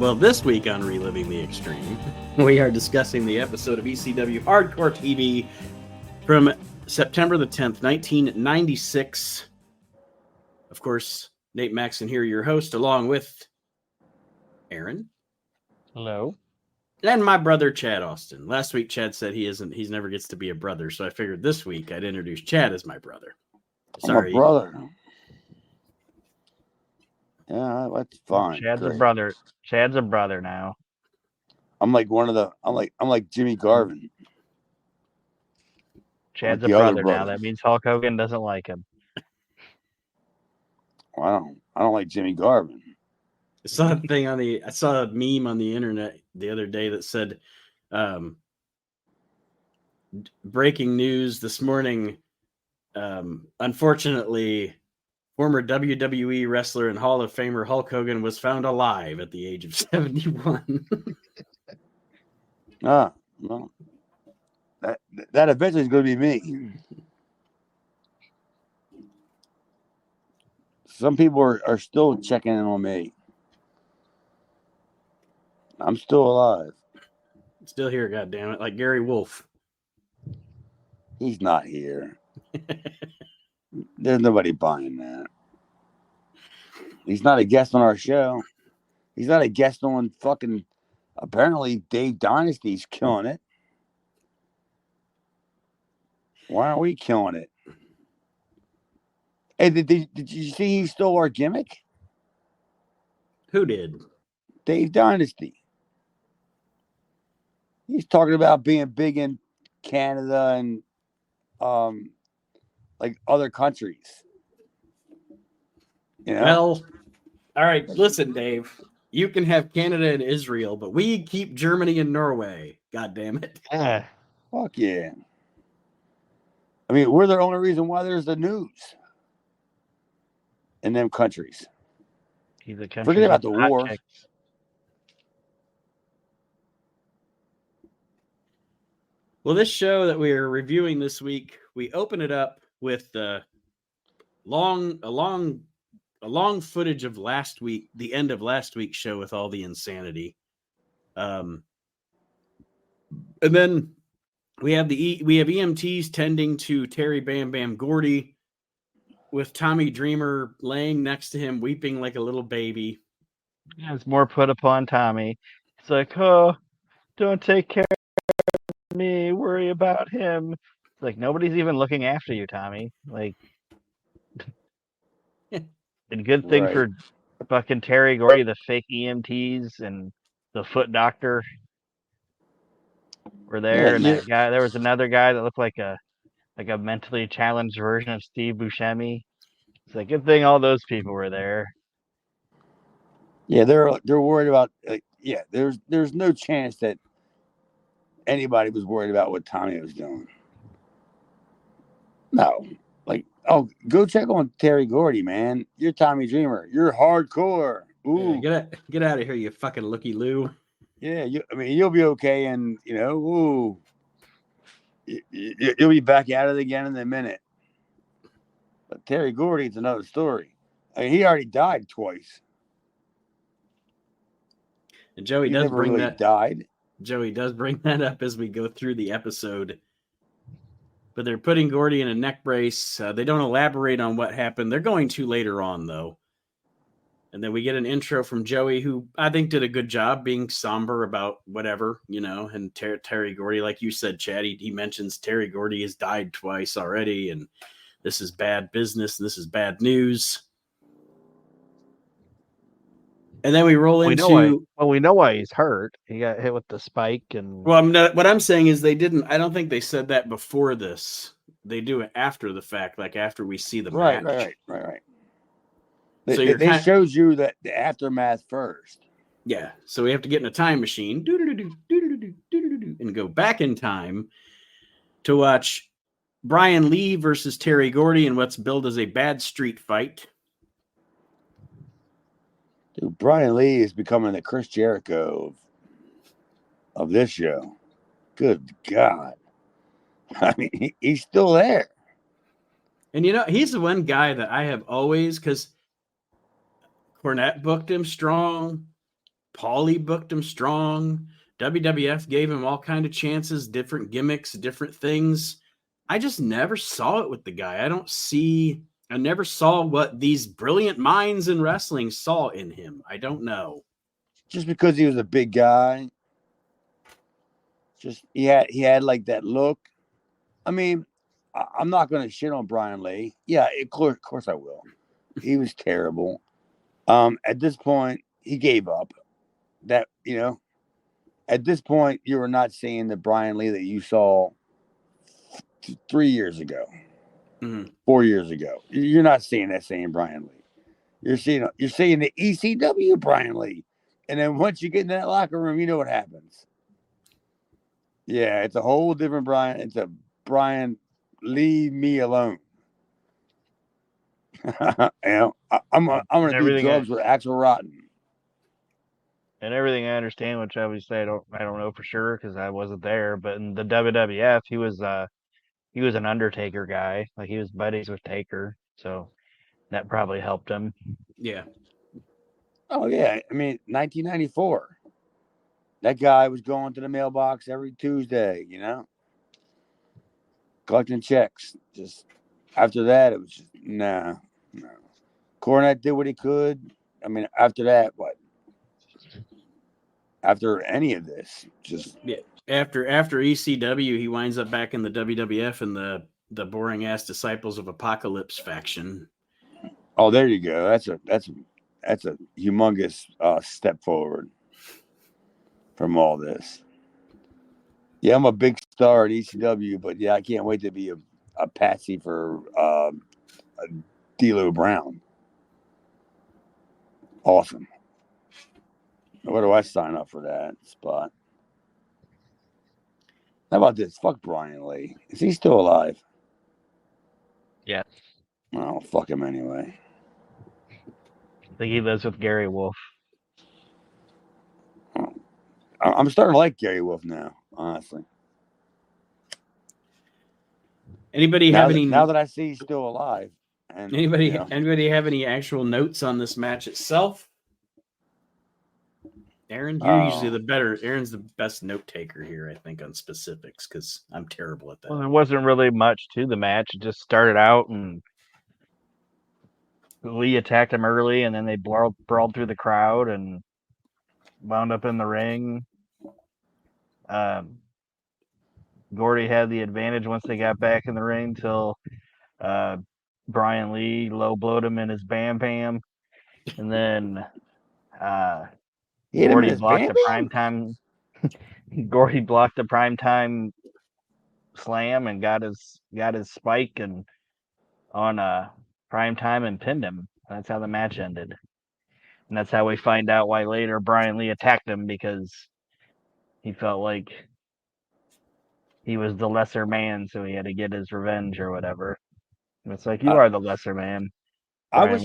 Well, this week on Reliving the Extreme, we are discussing the episode of ECW Hardcore TV from September the 10th, 1996. Of course, Nate Maxon here, your host, along with Aaron. Hello. And my brother, Chad Austin. Last week, Chad said he's never gets to be a brother, so I figured this week I'd introduce Chad as my brother. Sorry. I'm a brother. Yeah, that's fine. Chad's Great. a brother. Chad's a brother now. I'm like I'm like Jimmy Garvin. Chad's like a the other brother now. brothers. That means Hulk Hogan doesn't like him. Well, I don't like Jimmy Garvin. I saw a meme on the internet the other day that said, breaking news this morning. Unfortunately, former WWE wrestler and Hall of Famer Hulk Hogan was found alive at the age of 71. Well, that eventually is going to be me. Some people are still checking in on me. I'm still alive. Still here, goddammit, like Gary Wolf. He's not here. There's nobody buying that. He's not a guest on our show. He's not a guest on fucking. Apparently, Dave Dynasty's killing it. Why aren't we killing it? Hey, did you see he stole our gimmick? Who did? Dave Dynasty. He's talking about being big in Canada and like other countries. You know? Well, all right, listen, Dave. You can have Canada and Israel, but we keep Germany and Norway. God damn it. Fuck yeah. I mean, we're the only reason why there's the news in them countries. Forget about the war. Well, this show that we are reviewing this week, we open it up with a long footage of last week, the end of last week's show with all the insanity. And then we have EMTs tending to Terry Bam Bam Gordy, with Tommy Dreamer laying next to him, weeping like a little baby. Yeah, it's more put upon Tommy. It's like, oh, don't take care of me. Worry about him. It's like, nobody's even looking after you, Tommy. Like, and good thing for fucking Terry Gordy, the fake EMTs and the foot doctor were there. And that guy, there was another guy that looked like a mentally challenged version of Steve Buscemi. It's like, good thing all those people were there. Yeah, they're worried about. There's no chance that anybody was worried about what Tommy was doing. No, like, oh, go check on Terry Gordy, man. You're Tommy Dreamer. You're hardcore. Ooh, yeah, get out of here, you fucking looky loo. Yeah, you'll be okay, and ooh, you'll be back at it again in a minute. But Terry Gordy's another story. I mean, he already died twice. And Joey he does never bring really that. Died. Joey does bring that up as we go through the episode. But they're putting Gordy in a neck brace. They don't elaborate on what happened. They're going to later on, though. And then we get an intro from Joey, who I think did a good job being somber about whatever, and Terry Gordy, like you said, Chad, he mentions Terry Gordy has died twice already, and this is bad business, and this is bad news. And then we roll into... we know why he's hurt. He got hit with the spike. And well, what I'm saying is I don't think they said that before this. They do it after the fact, like after we see the match. Right. So they shows you that the aftermath first. Yeah, so we have to get in a time machine and go back in time to watch Brian Lee versus Terry Gordy in what's billed as a bad street fight. Dude, Brian Lee is becoming the Chris Jericho of this show. Good God. I mean, he's still there. And he's the one guy that I have always, because Cornette booked him strong. Paulie booked him strong. WWF gave him all kind of chances, different gimmicks, different things. I just never saw it with the guy. I never saw what these brilliant minds in wrestling saw in him. I don't know. Just because he was a big guy, just he had like that look. I mean, I'm not going to shit on Brian Lee. Yeah, of course I will. He was terrible. At this point, he gave up. That, at this point, you were not seeing the Brian Lee that you saw 3 years ago, 4 years ago. You're not seeing that same Brian Lee. You're seeing the ECW Brian Lee, and then once you get in that locker room, you know what happens. Yeah, it's a whole different Brian. It's a Brian, leave me alone. I'm gonna do drugs with Axel Rotten. And everything I understand, which obviously I don't know for sure because I wasn't there. But in the WWF, he was an Undertaker guy. Like he was buddies with Taker, so that probably helped him. Yeah. Oh yeah, I mean 1994. That guy was going to the mailbox every Tuesday, collecting checks. Just after that, it was just no. Cornette did what he could. I mean, after that, what? After any of this, just After ECW, he winds up back in the WWF in the boring ass Disciples of Apocalypse faction. Oh, there you go. That's a humongous step forward from all this. Yeah, I'm a big star at ECW, but yeah, I can't wait to be a patsy for D'Lo Brown. Awesome. Where do I sign up for that spot? How about this? Fuck Brian Lee. Is he still alive? Yeah. Oh, fuck him anyway. I think he lives with Gary Wolf. I'm starting to like Gary Wolf now, honestly. Anybody now that I see he's still alive? And anybody have any actual notes on this match itself? Aaron, Aaron's the best note taker here, I think, on specifics because I'm terrible at that. Well, there wasn't really much to the match. It just started out and Lee attacked him early, and then they brawled through the crowd and wound up in the ring. Gordy had the advantage once they got back in the ring till Brian Lee low blowed him in his Bam Bam, and then Gordy blocked the primetime. Gordy blocked the primetime slam and got his spike and on primetime and pinned him. That's how the match ended, and that's how we find out why later Brian Lee attacked him because he felt like he was the lesser man, so he had to get his revenge or whatever. And it's like, you are the lesser man. I was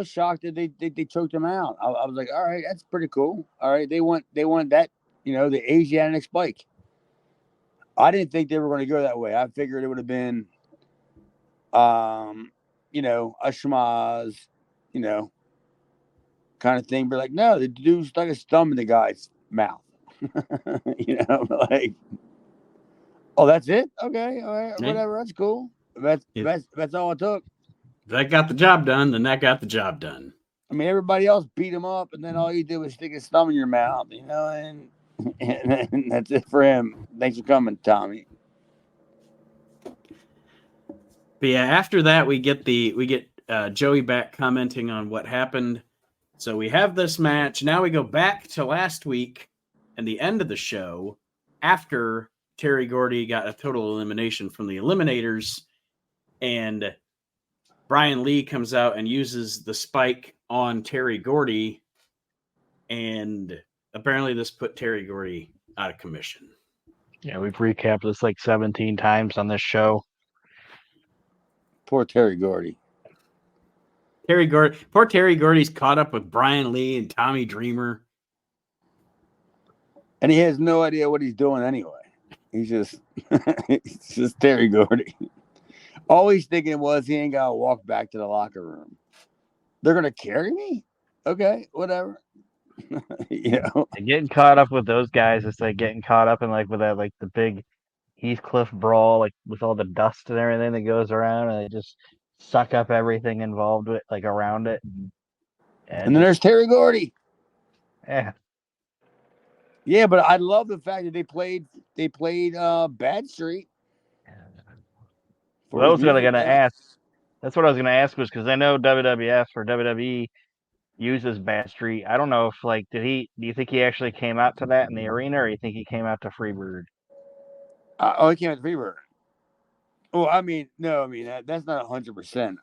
shocked that they choked him out. I was like, all right, that's pretty cool. All right, they want that, the Asiatic spike. I didn't think they were going to go that way. I figured it would have been, a schmaz, kind of thing. But like, no, the dude stuck his thumb in the guy's mouth. Like, oh, that's it? Okay, all right, whatever. That's cool. That's all it took. If that got the job done, then that got the job done. I mean, everybody else beat him up, and then all you did was stick his thumb in your mouth, and that's it for him. Thanks for coming, Tommy. But yeah, after that we get Joey back commenting on what happened. So we have this match. Now we go back to last week and the end of the show after Terry Gordy got a total elimination from the Eliminators, and Brian Lee comes out and uses the spike on Terry Gordy, and apparently this put Terry Gordy out of commission. Yeah, we've recapped this like 17 times on this show. Poor Terry Gordy. Poor Terry Gordy's caught up with Brian Lee and Tommy Dreamer. And he has no idea what he's doing anyway. He's just Terry Gordy. All he's thinking was he ain't got to walk back to the locker room. They're going to carry me? Okay, whatever. You know, And getting caught up with those guys is like getting caught up in like with that like the big Heathcliff brawl, like with all the dust and everything that goes around, and they just suck up everything involved with like around it. And and then there's Terry Gordy. yeah, Yeah, but I love the fact that they played Bad Street. well, I was gonna man. ask. That's what I was gonna ask was because I know WWF or WWE uses Bad Street. I don't know if like do you think he actually came out to that in the arena, or you think he came out to Freebird? He came out to Freebird. Well, I mean, no, I mean that's not 100%.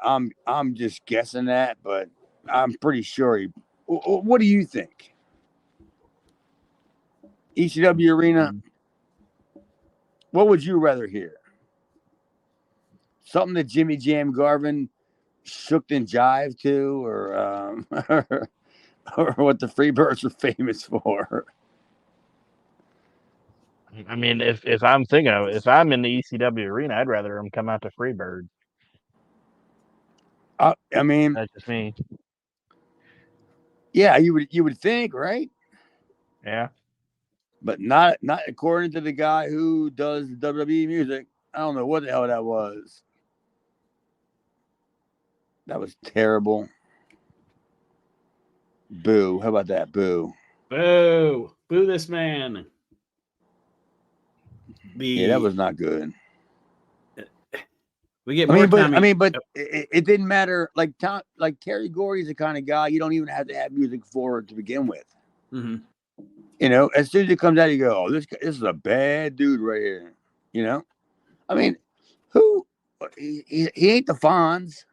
I'm just guessing that, but I'm pretty sure he. What do you think? ECW Arena. What would you rather hear? Something that Jimmy Jam Garvin shook and jive to, or or what the Freebirds are famous for? I mean, if I'm thinking of if I'm in the ECW arena, I'd rather him come out to Freebird. I mean, That's just me. yeah, you would think, right? Yeah. But not according to the guy who does the WWE music. I don't know what the hell that was. That was terrible. Boo. How about that? Boo. Boo. Boo this man. Yeah, that was not good. We get more Tommy. But it didn't matter. Like Terry Gordy's the kind of guy you don't even have to have music for to begin with. Mm-hmm. You know, as soon as it comes out, you go, "Oh, this is a bad dude right here." You know, I mean, who? He ain't the Fonz.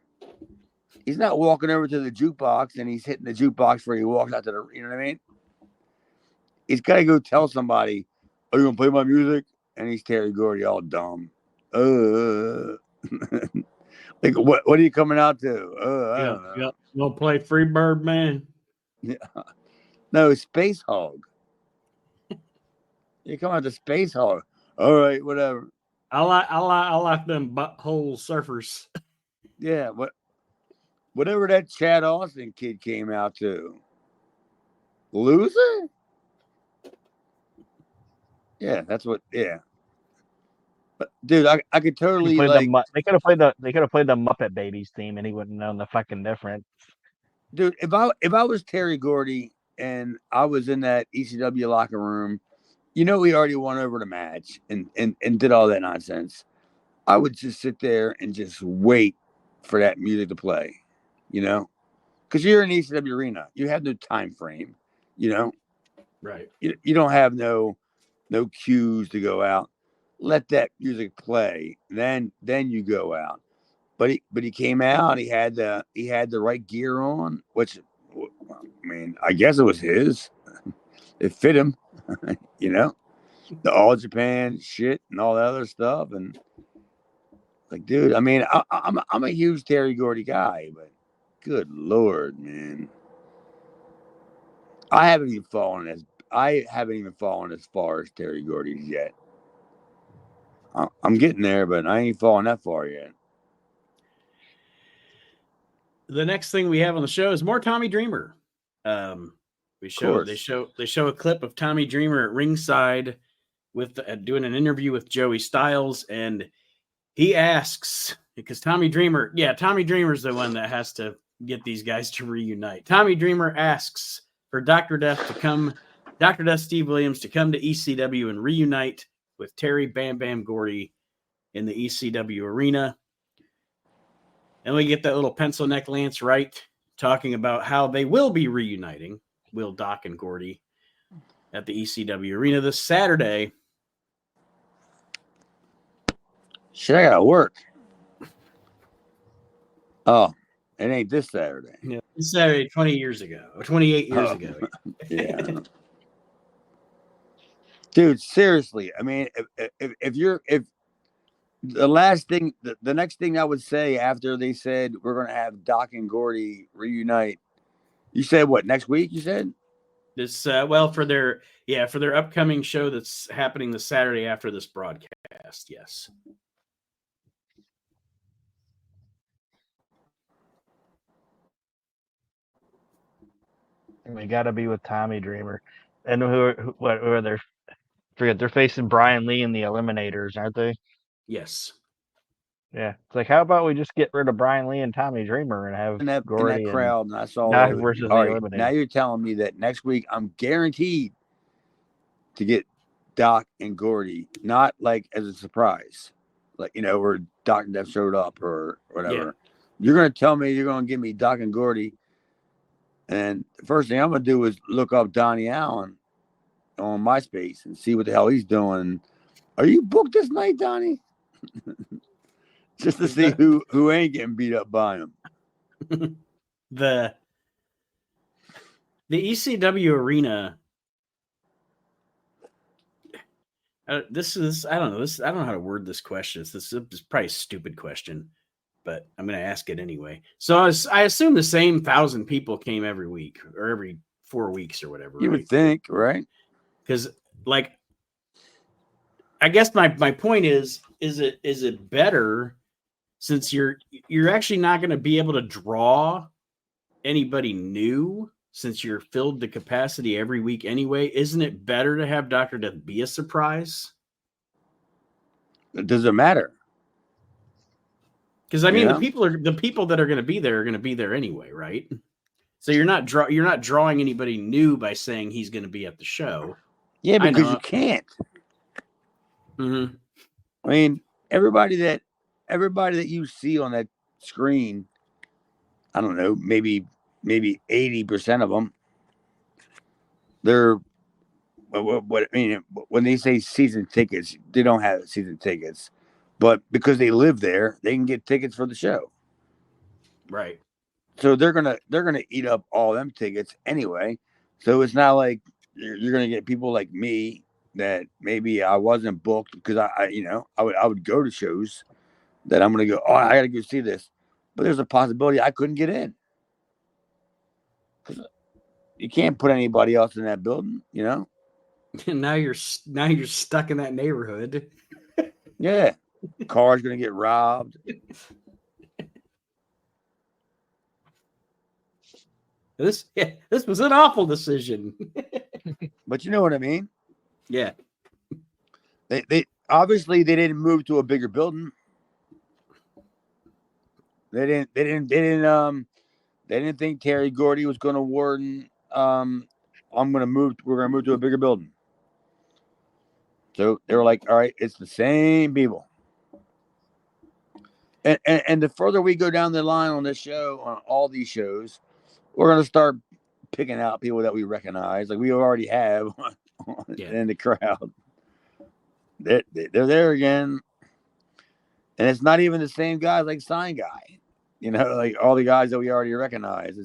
He's not walking over to the jukebox and he's hitting the jukebox before he walks out to the. You know what I mean? He's got to go tell somebody, "Are you gonna play my music?" And he's Terry Gordy, all dumb. Like what are you coming out to? I don't know. Yep. We'll play Freebird, man. Yeah. No, Space Hog. You come out to Space Hog. All right, whatever. I like them butthole surfers. Yeah, whatever that Chad Austin kid came out to. Loser? Yeah, that's what. Yeah, but dude, I could totally They could have played the Muppet Babies theme, and he wouldn't know the fucking difference. Dude, if I was Terry Gordy and I was in that ECW locker room, you know, we already won over the match and did all that nonsense. I would just sit there and just wait for that music to play, you know, because you're in ECW arena, you have no time frame, you know, Right. You don't have no cues to go out. Let that music play, then you go out. But he came out. He had the right gear on, which I mean, I guess it was his. It fit him, you know, the All Japan shit and all that other stuff. And like, dude, I mean, I'm a huge Terry Gordy guy, but good Lord, man, I haven't even fallen as far as Terry Gordy yet. I'm getting there, but I ain't falling that far yet. The next thing we have on the show is more Tommy Dreamer. They show a clip of Tommy Dreamer at ringside with doing an interview with Joey Styles, and he asks, because Tommy Dreamer's the one that has to get these guys to reunite. Tommy Dreamer asks for Dr. Death Steve Williams to come to ECW and reunite with Terry Bam Bam Gordy in the ECW arena. And we get that little pencil neck Lance Wright talking about how they will be reuniting Will, Doc, and Gordy at the ECW arena this Saturday. Shit, I gotta work. Oh, it ain't this Saturday. Yeah, this Saturday, 28 years ago. Yeah. Dude, seriously. I mean, if the next thing I would say after they said we're going to have Doc and Gordy reunite, you said what, next week? You said This for their upcoming show that's happening this Saturday after this broadcast. Yes. We got to be with Tommy Dreamer. And who are they? Forget, they're facing Brian Lee in the Eliminators, aren't they? Yes. Yeah. It's like, how about we just get rid of Brian Lee and Tommy Dreamer and have in that Gordy crowd, and I saw Doc those. versus All the right, now Eliminators. you're telling me that next week I'm guaranteed to get Doc and Gordy, not like as a surprise, like where Doc and Dev showed up or whatever. Yeah. You're gonna tell me you're gonna give me Doc and Gordy, and the first thing I'm gonna do is look up Donnie Allen on MySpace and see what the hell he's doing. Are you booked this night, Donnie? Just to see who ain't getting beat up by him. The ECW arena. This is I don't know. I don't know how to word this question. This is probably a stupid question, but I'm going to ask it anyway. So I assume the same 1,000 people came every week or every 4 weeks or whatever. You would think, right? Because I guess my point is it better since you're actually not going to be able to draw anybody new since you're filled to capacity every week anyway? Isn't it better to have Dr. Death be a surprise? Does it matter? Because I mean, the people that are going to be there are going to be there anyway, right? So you're not drawing anybody new by saying he's going to be at the show. Yeah, because you can't. Mm-hmm. I mean, everybody that you see on that screen, I don't know, maybe 80% of them, they're what I mean, when they say season tickets, they don't have season tickets, but because they live there, they can get tickets for the show. Right. So they're gonna eat up all them tickets anyway. So it's not like you're gonna get people like me that maybe I wasn't booked because I would go to shows that I'm gonna go. Oh, I gotta go see this, but there's a possibility I couldn't get in. You can't put anybody else in that building, And now you're stuck in that neighborhood. Yeah, car's gonna get robbed. This was an awful decision. But you know what I mean? Yeah. They obviously they didn't move to a bigger building. They didn't think Terry Gordy was going to warden. We're going to move to a bigger building. So they were like, all right, it's the same people. And the further we go down the line on this show, on all these shows, we're going to start picking out people that we recognize, like we already have in the crowd. They're there again. And it's not even the same guys like Sign Guy. Like all the guys that we already recognize.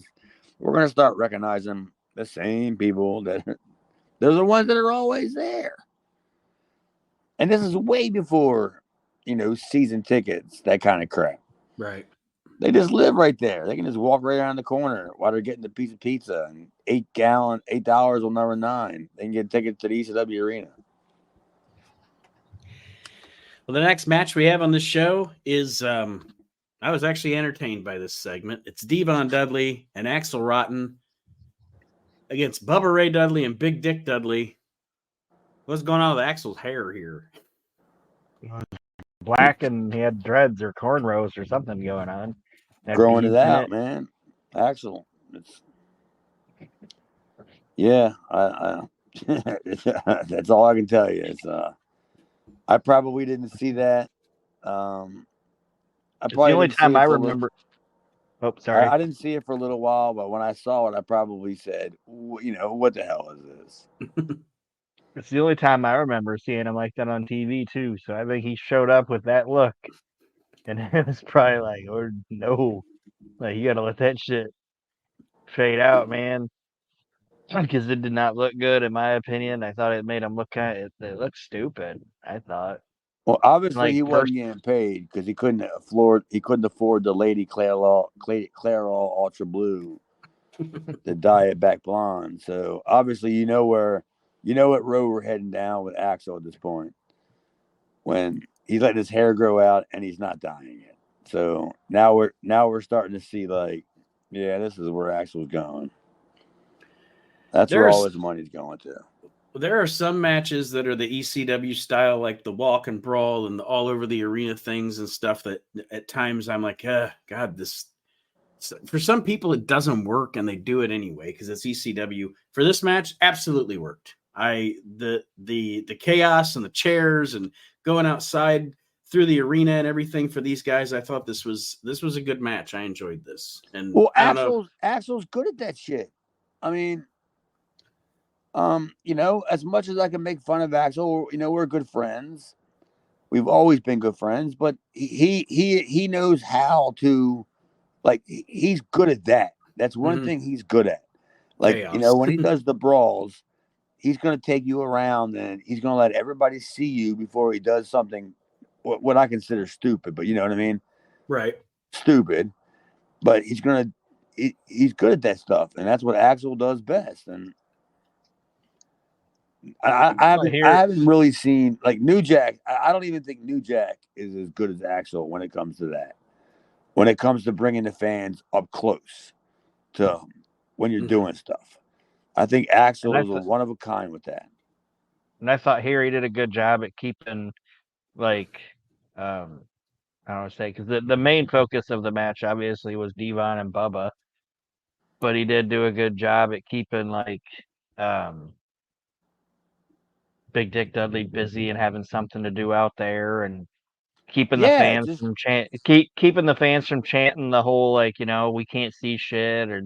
We're going to start recognizing the same people that they're the ones that are always there. And this is way before, season tickets, that kind of crap. Right. They just live right there. They can just walk right around the corner while they're getting the piece of pizza and $8 on number 9. They can get tickets to the ECW arena. Well, the next match we have on this show is I was actually entertained by this segment. It's Devon Dudley and Axel Rotten against Bubba Ray Dudley and Big Dick Dudley. What's going on with Axel's hair here? Black, and he had dreads or cornrows or something going on. Growing it out, man. Axel. Yeah, I that's all I can tell you. It's I probably didn't see that. It's the only time I remember. Oh, sorry. I didn't see it for a little while, but when I saw it, I probably said, what the hell is this? It's the only time I remember seeing him like that on TV too. So I think he showed up with that look, and it was probably like, "Oh no, like you gotta let that shit fade out, man," because it did not look good in my opinion. I thought it made him look it looked stupid. I thought. Well, obviously he wasn't getting paid because he couldn't afford the Lady Clairol Ultra Blue, the Diet Back Blonde. So obviously what road we're heading down with Axel at this point, when he's letting his hair grow out and he's not dyeing it. So now we're starting to see this is where Axel's going. That's where all his money's going to. There are some matches that are the ECW style, like the walk and brawl and the all over the arena things and stuff that at times I'm like, God, this. For some people, it doesn't work, and they do it anyway because it's ECW. For this match, absolutely worked. The chaos and the chairs and going outside through the arena and everything for these guys, I thought this was a good match. I enjoyed this. And well, Axel's good at that shit. I mean, as much as I can make fun of Axel, we're good friends. We've always been good friends, but he knows how to, like, he's good at that. That's one thing he's good at. Like, chaos. When he does the brawls, he's going to take you around and he's going to let everybody see you before he does something, what I consider stupid, but you know what I mean? Right. Stupid, but he's good at that stuff. And that's what Axel does best. And I haven't really seen, like, New Jack. I don't even think New Jack is as good as Axel when it comes to that. When it comes to bringing the fans up close to when you're doing stuff. I think Axel is a one of a kind with that. And I thought here he did a good job at keeping, like, I don't want to say, because the main focus of the match obviously was Devon and Bubba, but he did do a good job at keeping, like, Big Dick Dudley busy and having something to do out there, and keeping the fans from keeping the fans from chanting the whole, like, we can't see shit or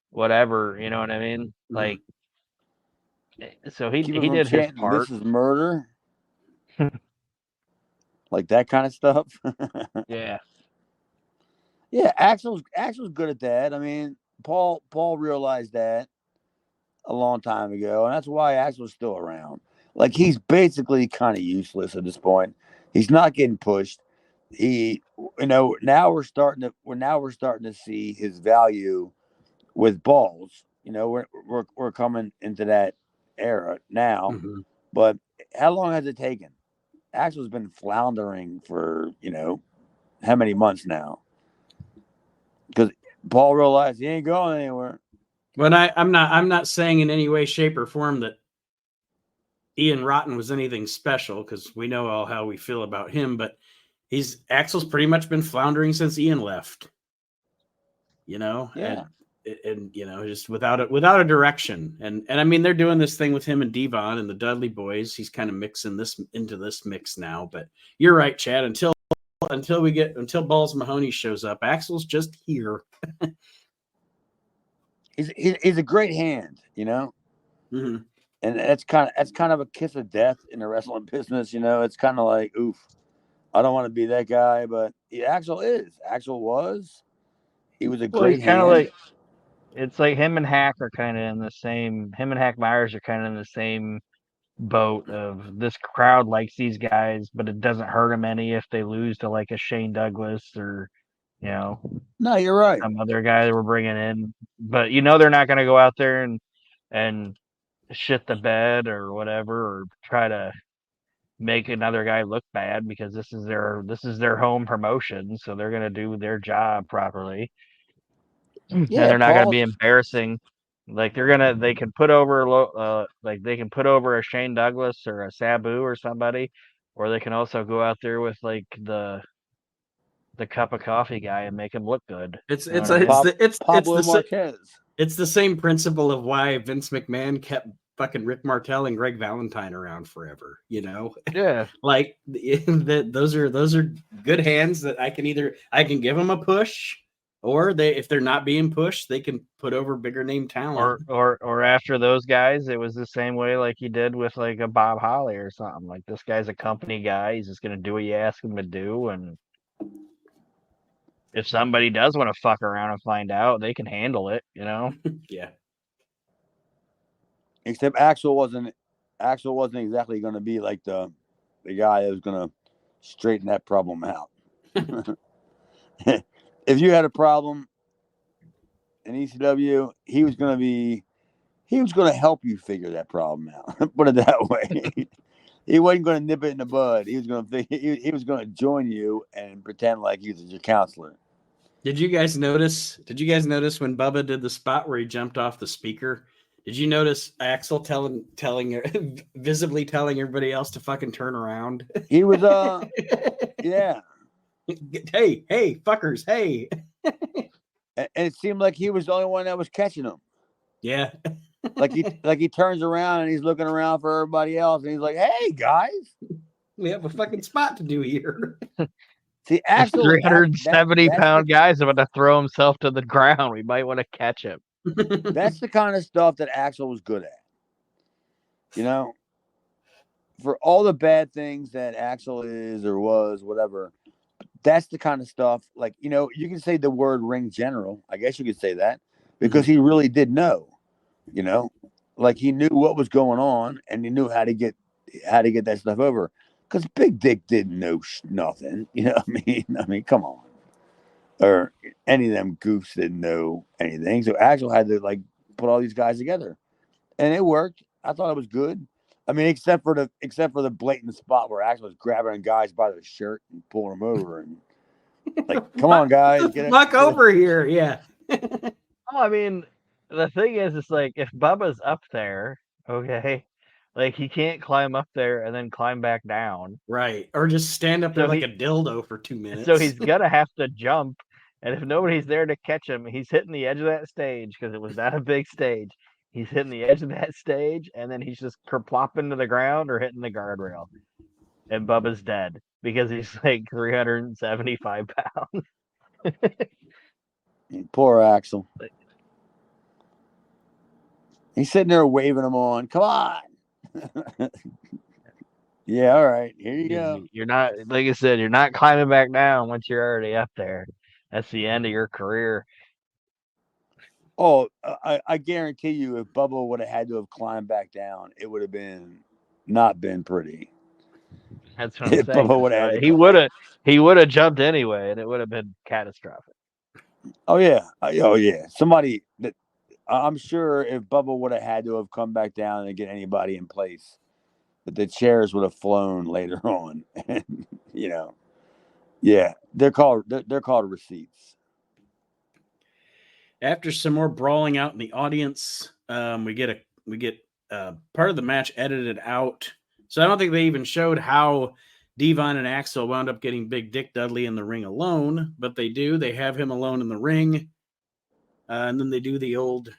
whatever, you know what I mean? Like, so he did his part. This is murder. Like that kind of stuff. Yeah. Yeah, Axel's good at that. I mean, Paul realized that a long time ago, and that's why Axel's still around. Like, he's basically kind of useless at this point. He's not getting pushed. Now we're starting to see his value with balls. We're coming into that era now. But how long has it taken? Axel's been floundering for how many months now? Because Paul realized he ain't going anywhere. But I'm not saying in any way, shape, or form that Ian Rotten was anything special, because we know all how we feel about him. But Axel's pretty much been floundering since Ian left. Yeah. And just without a direction. And I mean, they're doing this thing with him and Devon and the Dudley boys. He's kind of mixing this into this mix now. But you're right, Chad. Until Balls Mahoney shows up, Axel's just here. He's a great hand, and that's kind of a kiss of death in the wrestling business. It's kind of like, oof, I don't want to be that guy, but Axel was. He was a great hand. Like, it's like him and Hack are kind of in the same. Him and Hack Myers are kind of in the same boat of, this crowd likes these guys, but it doesn't hurt them any if they lose to, like, a Shane Douglas or, No, you're right, some other guy that we're bringing in. But they're not going to go out there and shit the bed or whatever, or try to make another guy look bad, because this is their home promotion, so they're going to do their job properly. Yeah, and they're not going to be embarrassing. Like, they can put over a Shane Douglas or a Sabu or somebody, or they can also go out there with, like, the cup of coffee guy and make him look good. It's Pablo Marquez. It's the same principle of why Vince McMahon kept fucking Rick Martel and Greg Valentine around forever. Yeah. Like, those are good hands that I can give them a push. Or if they're not being pushed, they can put over bigger name talent. Or after those guys, it was the same way like you did with, like, a Bob Holly or something. Like, this guy's a company guy. He's just going to do what you ask him to do. And if somebody does want to fuck around and find out, they can handle it, Yeah. Except Axel wasn't exactly going to be like the guy that was going to straighten that problem out. If you had a problem in ECW, he was going to help you figure that problem out. Put it that way. He wasn't going to nip it in the bud. He was going to join you and pretend like he was your counselor. Did you guys notice when Bubba did the spot where he jumped off the speaker? Did you notice Axel visibly telling everybody else to fucking turn around? He was yeah. Hey, fuckers, hey. And it seemed like he was the only one that was catching him. Yeah. Like he turns around and he's looking around for everybody else, and he's like, "Hey guys, We have a fucking spot to do here. see, This Axel, 370-pound guy's about to throw himself to the ground. We might want to catch him. that's the kind of stuff that Axel was good at. You know, for all the bad things that Axel is or was, whatever, that's the kind of stuff. Like, you know, you can say the word ring general. I guess you could say that because he really did know. You know, like he knew what was going on and he knew how to get that stuff over. Because Big Dick didn't know nothing. You know what I mean, come on. Or any of them goofs didn't know anything. So Axel had to like put all these guys together, and it worked. I thought it was good. I mean, except for the blatant spot where Axel was grabbing guys by their shirt and pulling them over, and like, come on, guys, get over here. Yeah. Oh, I mean, the thing is, it's like if Bubba's up there, okay, like he can't climb up there and then climb back down. Right. Or just stand up there like a dildo for 2 minutes. So he's gonna have to jump, and if nobody's there to catch him, he's hitting the edge of that stage because it was not a big stage. He's hitting the edge of that stage, and then he's just kerplopping to the ground or hitting the guardrail, and Bubba's dead because he's like 375 pounds. Poor Axel. He's sitting there waving them on. Come on. Yeah, all right. Here you go. You're not, like I said, you're not climbing back down once you're already up there. That's the end of your career. Oh, I guarantee you, if Bubba would have had to have climbed back down, it would have not been pretty. That's what I'm saying. Bubba would have he would have jumped anyway, and it would have been catastrophic. Oh yeah. Somebody that I'm sure if Bubba would have had to have come back down and get anybody in place, that the chairs would have flown later on. And you know, yeah, they're called receipts. After some more brawling out in the audience, we get part of the match edited out. So I don't think they even showed how Devon and Axel wound up getting Big Dick Dudley in the ring alone, but they do. They have him alone in the ring. And then they do the old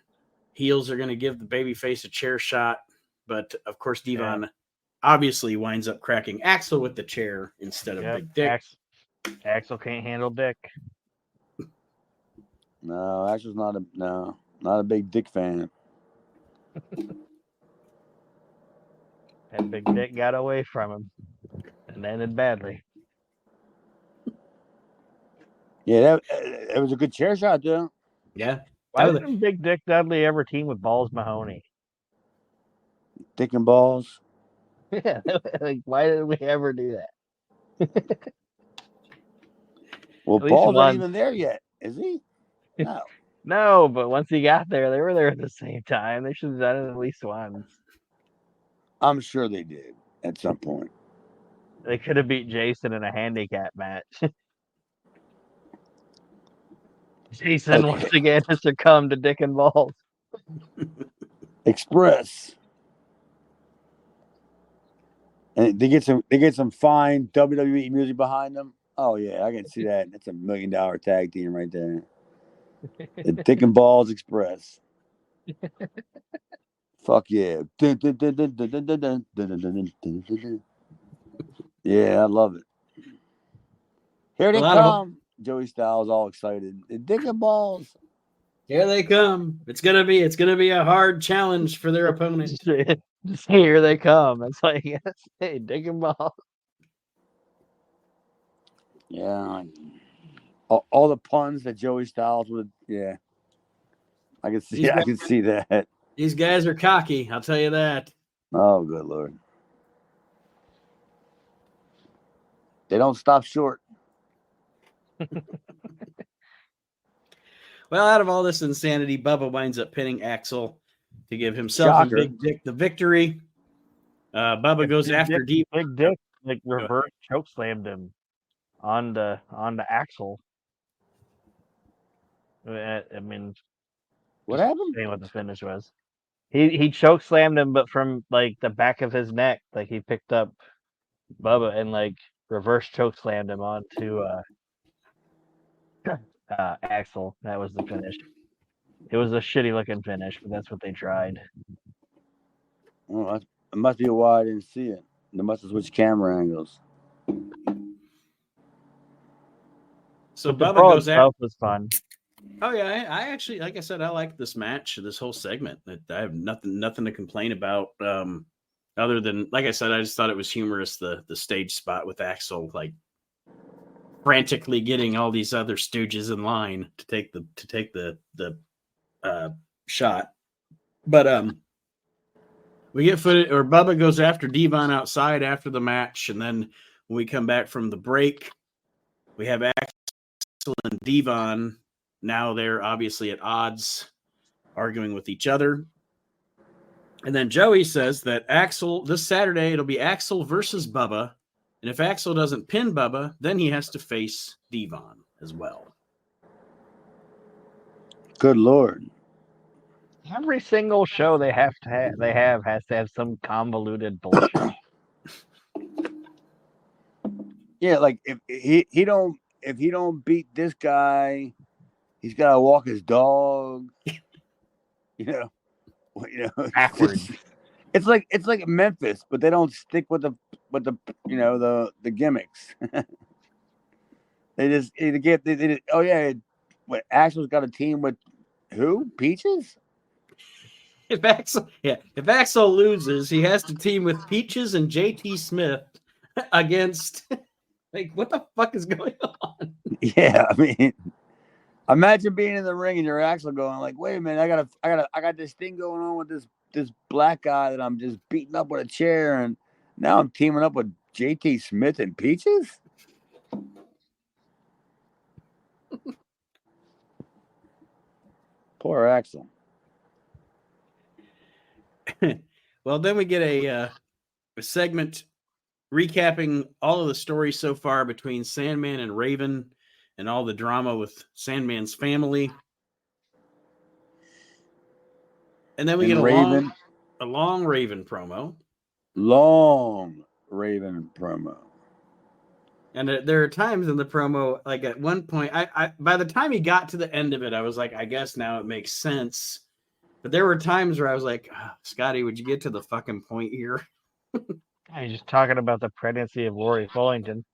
heels are going to give the babyface a chair shot. But, of course, Devon obviously winds up cracking Axel with the chair instead of Big Dick. Axel can't handle Dick. No, Axel's not a big Dick fan. And Big Dick got away from him and ended badly. Yeah, it was a good chair shot, though. Yeah. Why didn't Big Dick Dudley ever team with Balls Mahoney? Dick and Balls? Yeah, like, why did we ever do that? Well, Balls not even there yet, is he? No. No, but once he got there, they were there at the same time. They should have done it at least once. I'm sure they did at some point. They could have beat Jason in a handicap match. Jason once again has succumbed to Dick and Balls. Express. And they get some fine WWE music behind them. Oh yeah, I can see that. That's $1 million tag team right there. The Dick and Balls Express. Fuck yeah. Yeah, I love it. Here they come. Joey Styles all excited. The Dick and Balls. Here they come. It's gonna be a hard challenge for their opponent. Just here they come. It's like, hey, Dick and Balls. Yeah. All the puns that Joey Styles would, yeah. I can see that. These guys are cocky, I'll tell you that. Oh, good Lord. They don't stop short. Well, out of all this insanity, Bubba winds up pinning Axel to give himself and Big Dick the victory. Bubba goes after Big Dick, like reverse choke slammed him onto Axel. I mean, what happened? Saying what the finish was. He choke slammed him, but from like the back of his neck, like he picked up Bubba and like reverse choke slammed him onto Axel. That was the finish. It was a shitty looking finish, but that's what they tried. Well, it must be why I didn't see it. They must have switched camera angles. So But the Bubba brawl goes itself was fun. Oh yeah, I actually, like I said, I like this match, this whole segment. I have nothing to complain about. Other than, like I said, I just thought it was humorous the stage spot with Axel, like frantically getting all these other stooges in line to take the shot. But we get footage, or Bubba goes after Devon outside after the match, and then when we come back from the break, we have Axel and Devon. Now they're obviously at odds, arguing with each other. And then Joey says that Axel, this Saturday, it'll be Axel versus Bubba. And if Axel doesn't pin Bubba, then he has to face Devon as well. Good Lord. Every single show they has to have some convoluted bullshit. Yeah, like if he don't beat this guy, he's got to walk his dog. You know, Backwards. It's like Memphis, but they don't stick with the the gimmicks. They just oh yeah, what, Axel's got a team with who? Peaches? If Axel loses, he has to team with Peaches and JT Smith against, like, what the fuck is going on? Yeah, I mean, imagine being in the ring and you're Axel going like, wait a minute, I got this thing going on with this black guy that I'm just beating up with a chair, and now I'm teaming up with JT Smith and Peaches. Poor Axel. Well, then we get a segment recapping all of the stories so far between Sandman and Raven and all the drama with Sandman's family. And then we get a long Raven promo. Long Raven promo. And there are times in the promo, like at one point, I by the time he got to the end of it, I was like, I guess now it makes sense. But there were times where I was like, oh, Scotty, would you get to the fucking point here? He's just talking about the pregnancy of Lori Fullington.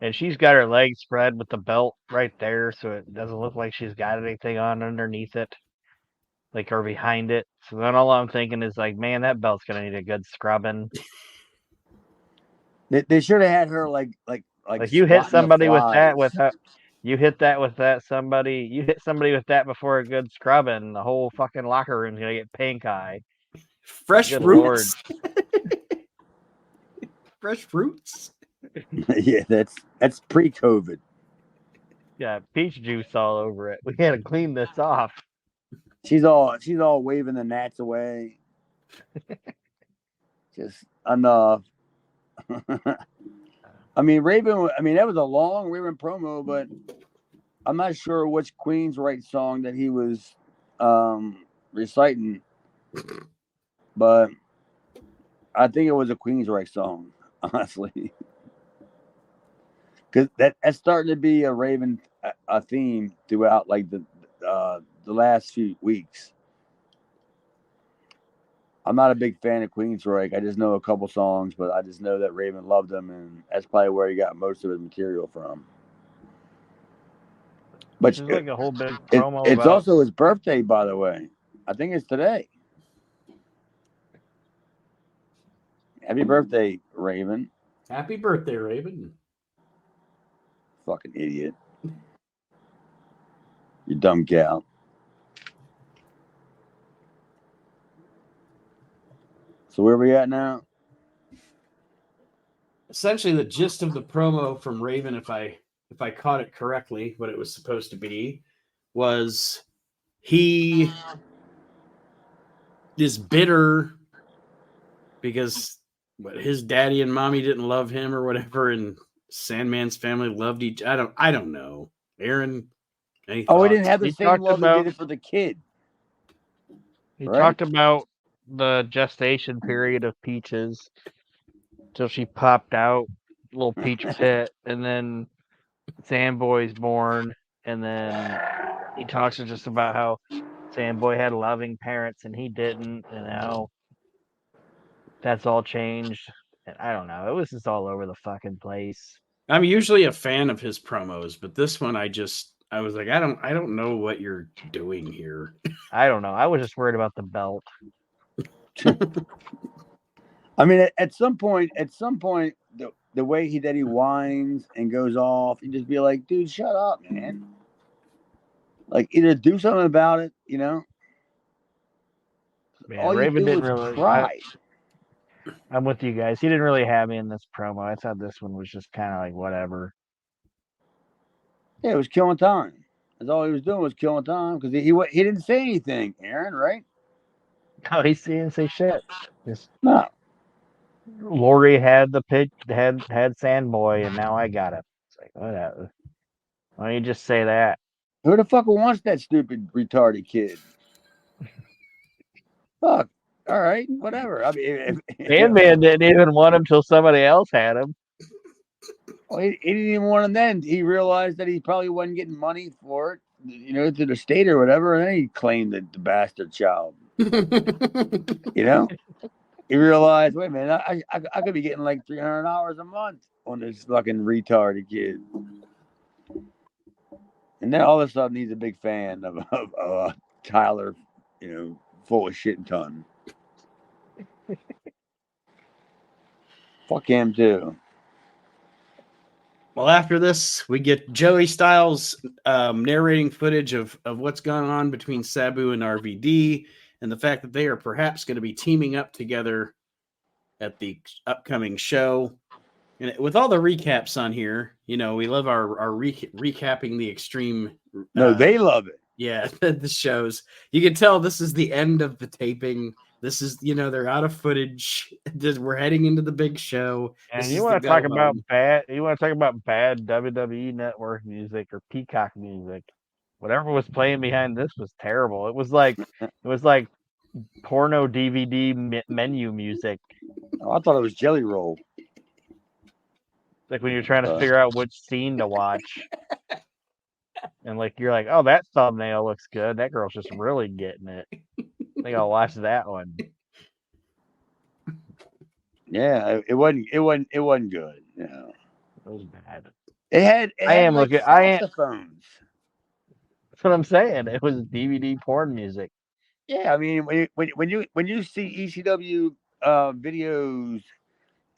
And she's got her legs spread with the belt right there, so it doesn't look like she's got anything on underneath it, like, or behind it. So then all I'm thinking is like, man, that belt's gonna need a good scrubbing. They should have had her like you hit somebody with that you hit somebody with that before a good scrubbing, the whole fucking locker room's gonna get pink eye. Fresh Good fruits. Fresh fruits. Yeah, that's pre-COVID. Yeah, peach juice all over it. We gotta clean this off. She's all waving the gnats away. Just enough. I mean, that was a long Raven promo, but I'm not sure which Queensryche song that he was reciting, but I think it was a Queensryche song, honestly. Because that's starting to be a Raven a theme throughout like the last few weeks. I'm not a big fan of Queensryche. I just know a couple songs, but I just know that Raven loved them, and that's probably where he got most of his material from. But it's like a whole big promo. It's also his birthday, by the way. I think it's today. Happy birthday, Raven. Happy birthday, Raven. Fucking idiot. You dumb gal. So where are we at now? Essentially, the gist of the promo from Raven, if I caught it correctly, what it was supposed to be, was he is bitter because his daddy and mommy didn't love him or whatever, and Sandman's family loved each. I don't know. Aaron. He didn't have the same love he did for the kid. He talked about the gestation period of Peaches till she popped out, little Peach Pit, and then Sandboy's born, and then he talks just about how Sandboy had loving parents and he didn't, and how that's all changed. And I don't know. It was just all over the fucking place. I'm usually a fan of his promos, but this one I was like, I don't know what you're doing here. I don't know. I was just worried about the belt. I mean, at some point, the way that he whines and goes off, you just be like, dude, shut up, man. Like, either do something about it, you know. Man, All Raven you do didn't is really. cry. I'm with you guys. He didn't really have me in this promo. I thought this one was just kind of like whatever. Yeah, it was killing time. That's all he was doing was killing time because he didn't say anything, Aaron, right? No, he didn't say shit. Just No. Lori had the pitch, had Sandboy, and now I got it. It's like whatever. Why don't you just say that? Who the fuck wants that stupid retarded kid? Fuck. All right, whatever. I mean, Sandman didn't even want him till somebody else had him. well, he didn't even want him then. He realized that he probably wasn't getting money for it, you know, to the state or whatever, and then he claimed the bastard child. You know, he realized, wait a minute, I could be getting like $300 a month on this fucking retarded kid. And then all of a sudden, he's a big fan of Tyler, you know, full of shit and ton. Fuck him too. Well, after this, we get Joey Styles narrating footage of what's going on between Sabu and RVD, and the fact that they are perhaps going to be teaming up together at the upcoming show. And with all the recaps on here, you know, we love our recapping the Extreme. No, they love it. Yeah, the shows. You can tell this is the end of the taping. This is, you know, they're out of footage. We're heading into the big show. And you want to talk about bad? You want to talk about bad WWE Network music or Peacock music? Whatever was playing behind this was terrible. It was like porno DVD menu music. Oh, I thought it was Jelly Roll. Like when you're trying to figure out which scene to watch. And like you're like, oh, that thumbnail looks good. That girl's just really getting it. I think I'll watch that one. Yeah, it wasn't good. You know. It was bad. It had like saxophones. That's what I'm saying. It was DVD porn music. Yeah, I mean when you see ECW videos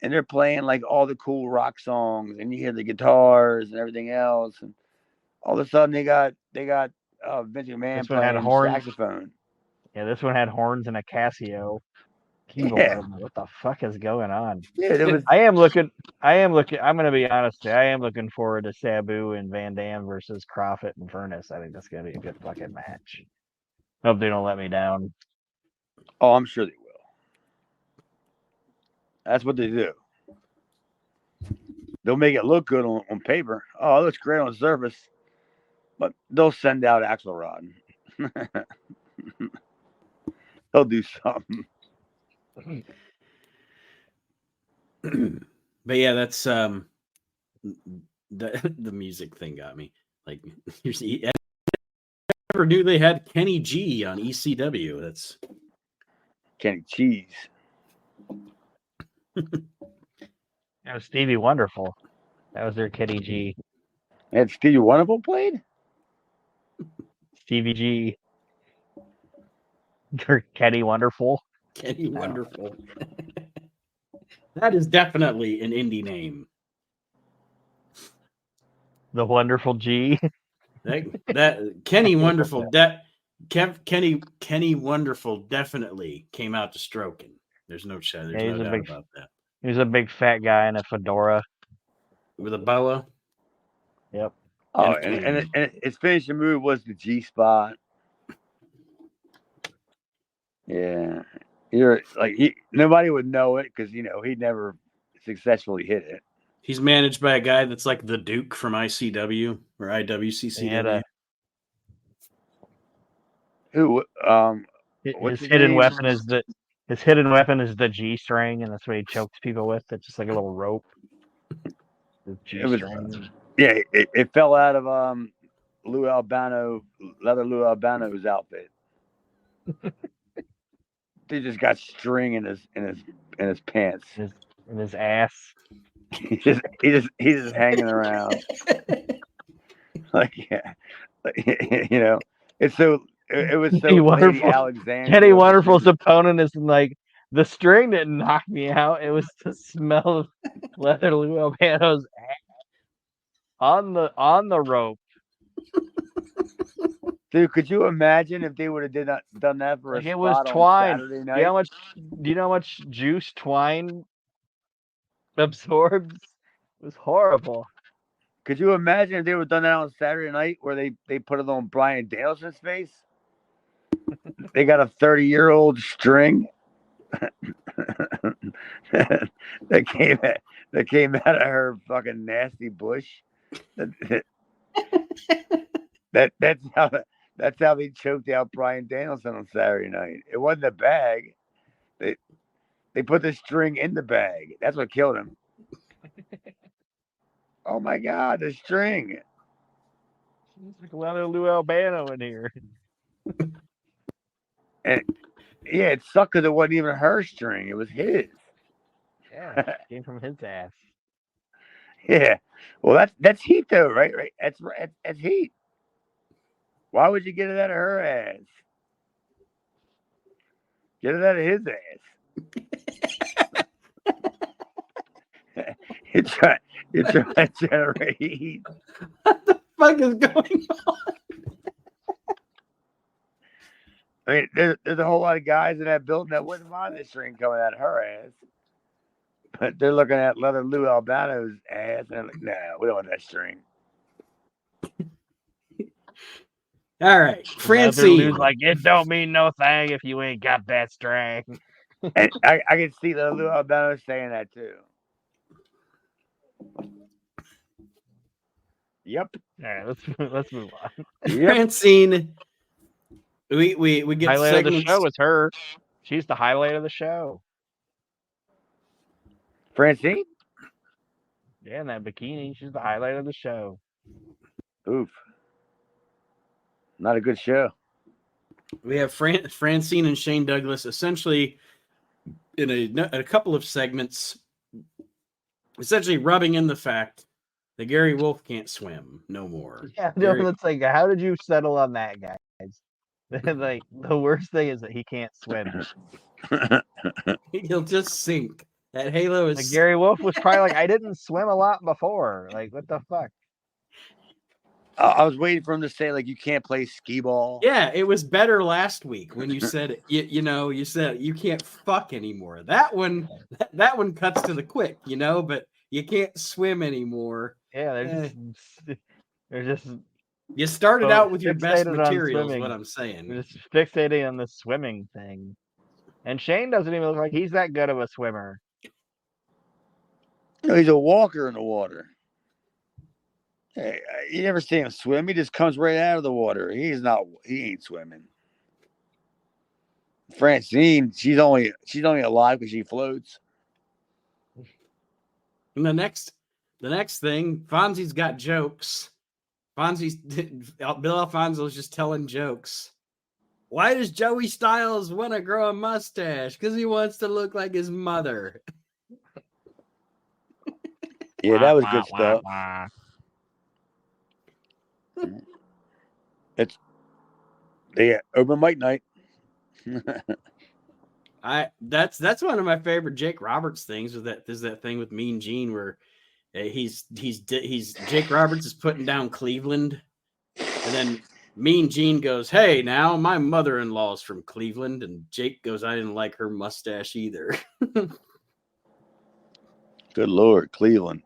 and they're playing like all the cool rock songs and you hear the guitars and everything else, and all of a sudden they got Vince McMahon playing saxophone. Yeah, this one had horns and a Casio keyboard. Yeah. What the fuck is going on? Yeah, I am looking. I'm gonna be honest. I am looking forward to Sabu and Van Dam versus Crawford and Furnace. I think that's gonna be a good fucking match. Hope they don't let me down. Oh, I'm sure they will. That's what they do. They'll make it look good on paper. Oh, it looks great on the surface. But they'll send out Axelrod. They'll do something. But yeah, that's the music thing got me. Like, I never knew they had Kenny G on ECW. That's Kenny Cheese. That was Stevie Wonderful. That was their Kenny G. And Stevie Wonderful played? Stevie G. Or Kenny Wonderful. Kenny Wonderful. That is definitely an indie name. The Wonderful G. That Kenny Wonderful. Kenny Wonderful definitely came out to stroking. There's no doubt about that. He was a big fat guy in a fedora with a boa. Yep. Oh, and his finishing move was the G spot. Yeah, nobody would know it because he'd never successfully hit it. He's managed by a guy that's like the Duke from ICW or IWCCW. Who? His hidden weapon is His hidden weapon is the G string, and that's what he chokes people with. It's just like a little rope. The G It was- string. Yeah, it fell out of leather Lou Albano's outfit. He just got string in his pants. In his ass. He's just hanging around. Like, yeah, you know, it was so Eddie Lady Wonderful. Alexandria. Eddie Wonderful's opponent is like, the string didn't knock me out. It was the smell of leather Lou Albano's ass on the rope. Dude, could you imagine if they would have done that for Like a it was spot on twine. Saturday Do night? you know how much juice twine absorbs? It was horrible. Could you imagine if they would have done that on Saturday night where they put it on Brian Danielson's face? They got a 30-year-old string that came out of her fucking nasty bush. That's how they choked out Brian Danielson on Saturday night. It wasn't a bag. They put the string in the bag. That's what killed him. Oh my God, the string. It's like leather Lou Albano in here. And yeah, it sucked because it wasn't even her string. It was his. Yeah, it came from his ass. Yeah. Well, that's heat though, right? Right. That's heat. Why would you get it out of her ass? Get it out of his ass. You're trying to generate heat. What the fuck is going on? I mean, there's a whole lot of guys in that building that wouldn't mind the string coming out of her ass. But they're looking at leather Lou Albano's ass and they're like, nah, we don't want that string. All right, Leather Francine. Lou's like, it don't mean no thing if you ain't got that string. And I can see leather Lou Albano saying that too. Yep. All right, let's move on. Yep. Francine. We get Highlight of the segments. show is her. She's the highlight of the show. Francine? Yeah, in that bikini, she's the highlight of the show. Oof. Not a good show. We have Francine and Shane Douglas essentially in a couple of segments, essentially rubbing in the fact that Gary Wolf can't swim no more. Yeah, no, it's like, how did you settle on that, guys? Like, the worst thing is that he can't swim. He'll just sink. That halo is Like, Gary Wolf was probably like, I didn't swim a lot before. Like, what the fuck? I was waiting for him to say, like, you can't play skee ball. Yeah, it was better last week when you said you said you can't fuck anymore. That one cuts to the quick, but you can't swim anymore. Yeah, they're just You started out with your best fixated on material, is swimming. what I'm saying. They're just fixating on the swimming thing. And Shane doesn't even look like he's that good of a swimmer. You know, he's a walker in the water. Hey, you never see him swim. He just comes right out of the water. He ain't swimming. Francine, she's only alive because she floats. And the next thing, Fonzie's got jokes. Bill Alfonso's just telling jokes. Why does Joey Styles want to grow a mustache? Because he wants to look like his mother. Yeah, that was good stuff. It's open mic night. That's one of my favorite Jake Roberts things. Is that thing with Mean Gene where he's Jake Roberts is putting down Cleveland, and then Mean Gene goes, "Hey, now my mother-in-law's from Cleveland," and Jake goes, "I didn't like her mustache either." Good Lord, Cleveland.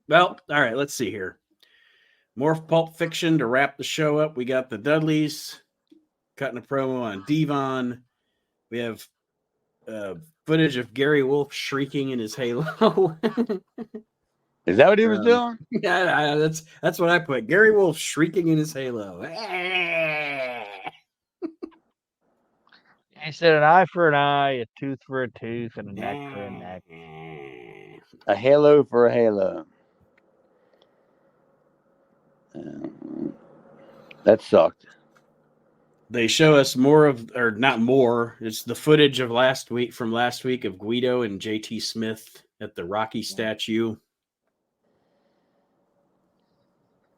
Well, all right, let's see here. More Pulp Fiction to wrap the show up. We got the Dudleys cutting a promo on Devon. We have footage of Gary Wolf shrieking in his halo. Is that what he was doing? Yeah, that's what I put. Gary Wolf shrieking in his halo. He said an eye for an eye, a tooth for a tooth, and a neck for a neck. A halo for a halo. That sucked. They show us more of, or not more, it's the footage of last week of Guido and JT Smith at the Rocky statue.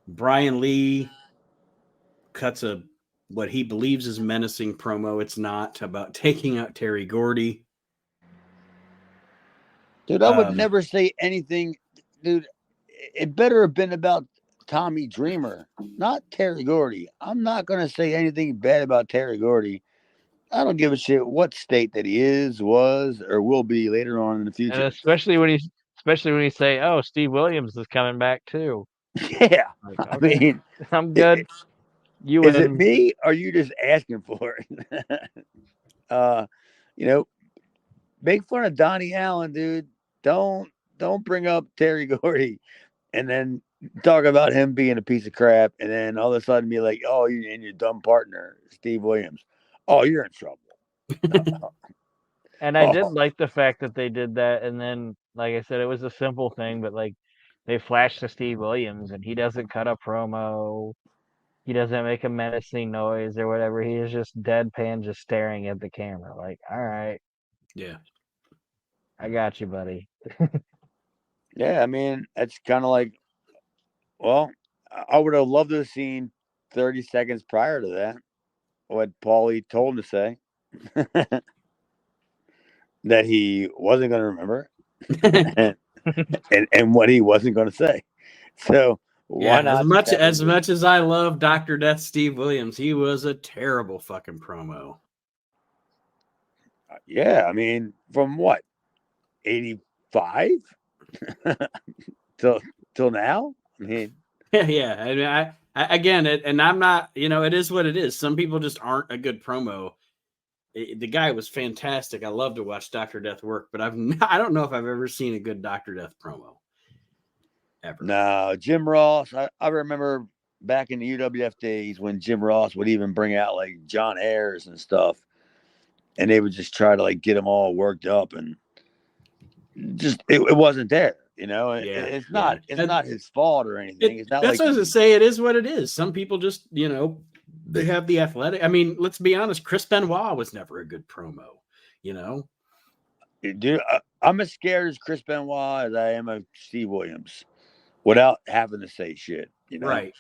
Brian Lee cuts what he believes is menacing promo. It's not about taking out Terry Gordy. Dude, I would never say anything. Dude, it better have been about Tommy Dreamer, not Terry Gordy. I'm not going to say anything bad about Terry Gordy. I don't give a shit what state that he is, was, or will be later on in the future. And especially when you say, "Oh, Steve Williams is coming back too." Yeah, Like, I okay, mean, I'm good. You is it win. me? Or are you just asking for it? Make fun of Donnie Allen, dude. Don't bring up Terry Gordy, and then talk about him being a piece of crap, and then all of a sudden be like, "Oh, you and your dumb partner, Steve Williams. Oh, you're in trouble." And I did like the fact that they did that, and then, like I said, it was a simple thing, but like they flashed to Steve Williams, and he doesn't cut a promo. He doesn't make a menacing noise or whatever. He is just deadpan, just staring at the camera. Like, all right, Yeah. I got you, buddy. Yeah, I mean, it's kind of like, well, I would have loved to have seen 30 seconds prior to that what Paulie told him to say that he wasn't going to remember and what he wasn't going to say. So why not? As much as I love Dr. Death Steve Williams, he was a terrible fucking promo. Yeah, I mean, from what, 85 till now? I mean, yeah. I mean, I again, and I'm not, it is what it is. Some people just aren't a good promo. The guy was fantastic. I love to watch Dr. Death work, but I don't know if I've ever seen a good Dr. Death promo. Ever. No, Jim Ross. I remember back in the UWF days when Jim Ross would even bring out like John Ayers and stuff, and they would just try to like get them all worked up, and just it wasn't there. It's not his fault or anything. It's not that's like, what I was gonna say. It is what it is. Some people just, they have the athletic. I mean, let's be honest. Chris Benoit was never a good promo. Dude, I'm as scared as Chris Benoit as I am of Steve Williams, without having to say shit. Right.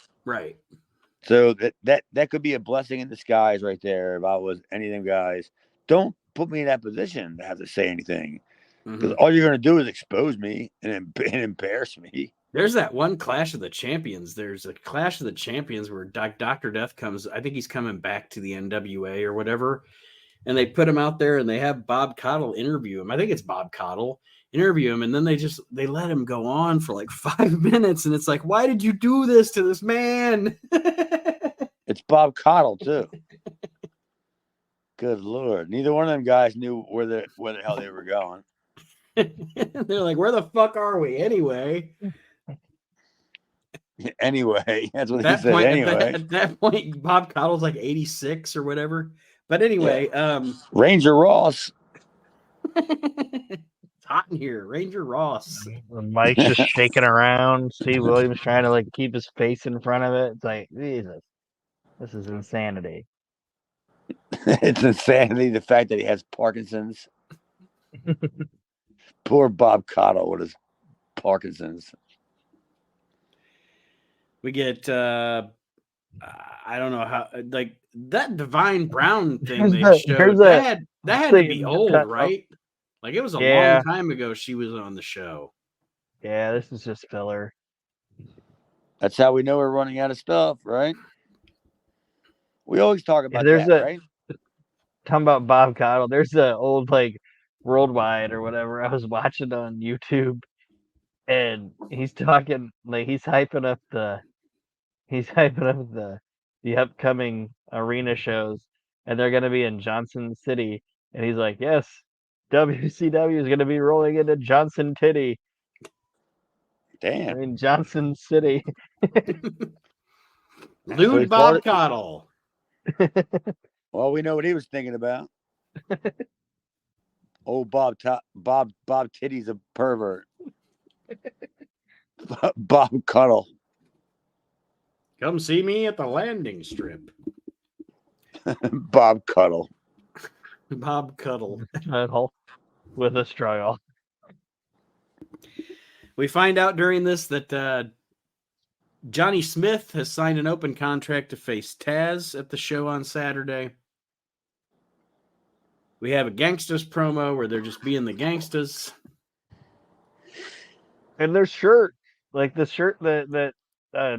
So that could be a blessing in disguise right there. If I was any of them guys, don't put me in that position to have to say anything, because all you're going to do is expose me and embarrass me. There's that one Clash of the Champions. There's a Clash of the Champions where Dr. Death comes. I think he's coming back to the NWA or whatever. And they put him out there and they have Bob Caudle interview him. I think it's Bob Caudle interview him. And then they let him go on for like 5 minutes. And it's like, why did you do this to this man? It's Bob Caudle too. Good Lord. Neither one of them guys knew where the hell they were going. They're like, where the fuck are we anyway? Anyway, that's what he said. Anyway, at that point, Bob Caudle's like 86 or whatever. But anyway, Ranger Ross. It's hot in here, Ranger Ross. The mic's just shaking around. Steve Williams trying to like keep his face in front of it. It's like, Jesus, this is insanity. It's insanity. The fact that he has Parkinson's. Poor Bob Caudle with his Parkinson's. We get I don't know how, like, that Divine Brown thing they showed, that had to be old, right? Like, it was a long time ago she was on the show. Yeah, this is just filler. That's how we know we're running out of stuff, right? We always talk about that, right? Talking about Bob Caudle, there's an old like Worldwide or whatever I was watching on YouTube, and he's talking like he's hyping up the upcoming arena shows, and they're gonna be in Johnson City, and he's like, yes, WCW is gonna be rolling into Johnson Titty. Damn. in Johnson City. So he Lewd Bob farted- Cottle. Well, we know what he was thinking about. Old Bob Titty's a pervert. Bob Cuddle. Come see me at the landing strip. Bob Cuddle. Bob Cuddle. With a struggle. We find out during this that Johnny Smith has signed an open contract to face Taz at the show on Saturday. We have a Gangstas promo where they're just being the Gangstas. And their shirt, like the shirt that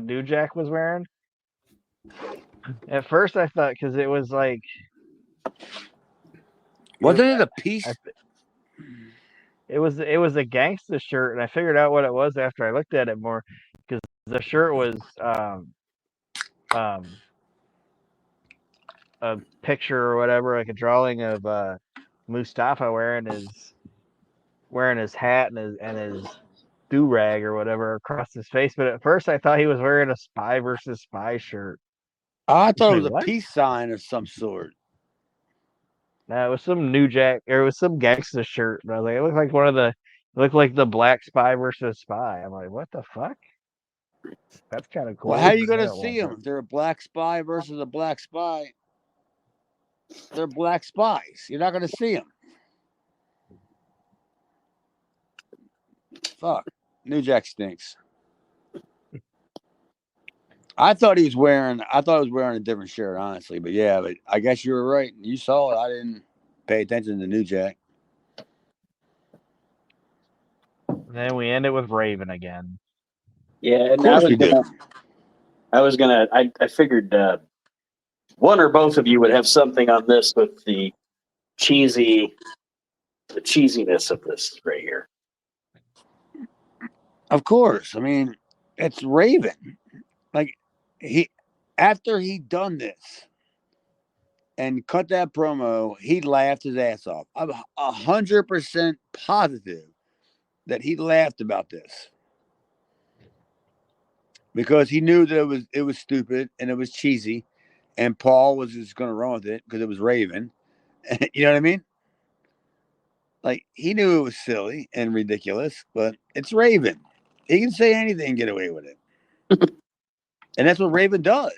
New Jack was wearing. At first, I thought because it was like, Wasn't it a piece? it was a gangsta shirt, and I figured out what it was after I looked at it more, because the shirt was a picture or whatever, like a drawing of Mustafa wearing his hat and his do rag or whatever across his face. But at first, I thought he was wearing a Spy versus Spy shirt. I thought it was Like, a what? peace sign of some sort. No, it was some New Jack, or it was some gangsta shirt. And I was like, it looked like the Black Spy versus Spy. I'm like, what the fuck? That's kind of cool. Well, how are you But I going to don't see want them? If they're a black spy versus a black spy, they're black spies. You're not going to see them. Fuck. New Jack stinks. I thought he was wearing a different shirt, honestly. But yeah, but I guess you were right. You saw it. I didn't pay attention to New Jack. Then we end it with Raven again. Yeah, Of course we did. I figured one or both of you would have something on this with the cheesiness of this right here. Of course. I mean, it's Raven. Like after he done this and cut that promo, he laughed his ass off. I'm 100% positive that he laughed about this because he knew that it was stupid and it was cheesy, and Paul was just going to run with it because it was Raven. You know what I mean? Like, he knew it was silly and ridiculous, but it's Raven. He can say anything and get away with it. And that's what Raven does.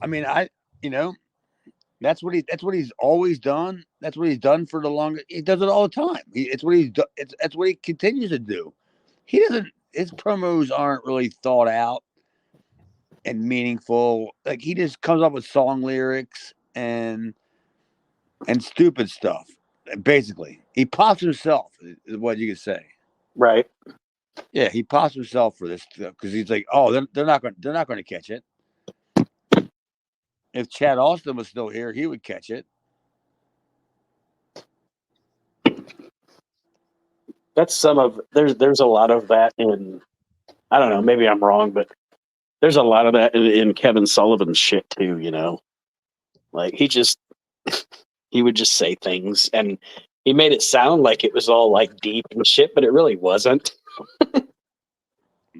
I mean, that's what he's always done. That's what he's done for the longest. He does it all the time. It's what he continues to do. His promos aren't really thought out and meaningful. Like, he just comes up with song lyrics and stupid stuff. Basically, he pops himself, is what you could say. Right. Yeah, he pops himself for this stuff because he's like, oh, they're not going to catch it. If Chad Austin was still here, he would catch it. That's there's a lot of that in, I don't know, maybe I'm wrong, but there's a lot of that in Kevin Sullivan's shit too, you know. Like, he would just say things and he made it sound like it was all like deep and shit, but it really wasn't.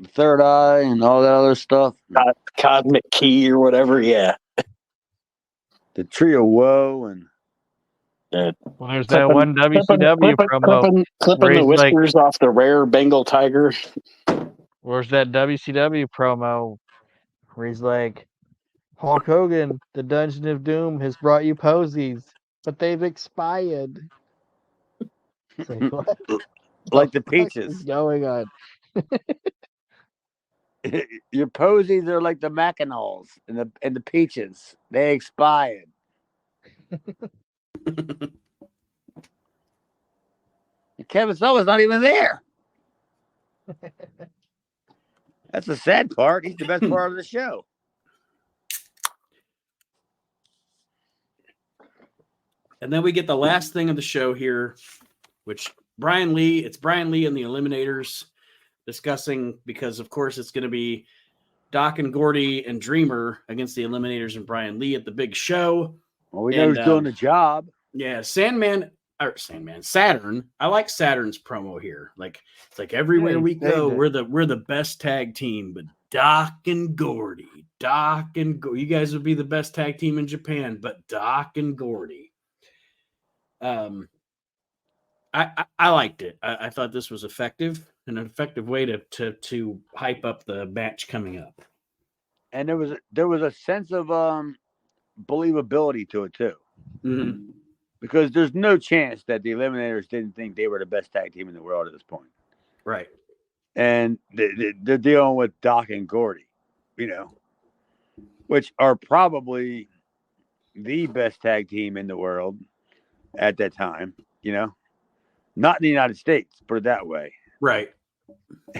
Third Eye and all that other stuff. Cosmic Key or whatever, yeah. The Tree of Woe and Well, there's that one WCW promo. Clipping where the he's like- whiskers off the rare Bengal tiger. Where's that WCW promo where he's like, Hulk Hogan, the Dungeon of Doom has brought you posies, but they've expired. It's like, what? like the fuck is peaches. going on? Your posies are like the Mackinaws and the peaches. They expired. Kevin Sullivan's not even there. That's the sad part. He's the best part of the show. And then we get the last thing of the show here, which it's Brian Lee and the Eliminators discussing, because of course it's going to be Doc and Gordy and Dreamer against the Eliminators and Brian Lee at the big show. Well, we know who's doing the job. Yeah, Sandman Saturn. I like Saturn's promo here. Like it's like everywhere we go, we're the best tag team. But Doc and Gordy, you guys would be the best tag team in Japan. But Doc and Gordy, I liked it. I thought this was effective, an effective way to hype up the match coming up. And there was a sense of believability to it too. Mm-hmm. Because there's no chance that the Eliminators didn't think they were the best tag team in the world at this point. Right. And they're dealing with Doc and Gordy, which are probably the best tag team in the world at that time, not in the United States, put it that way. Right.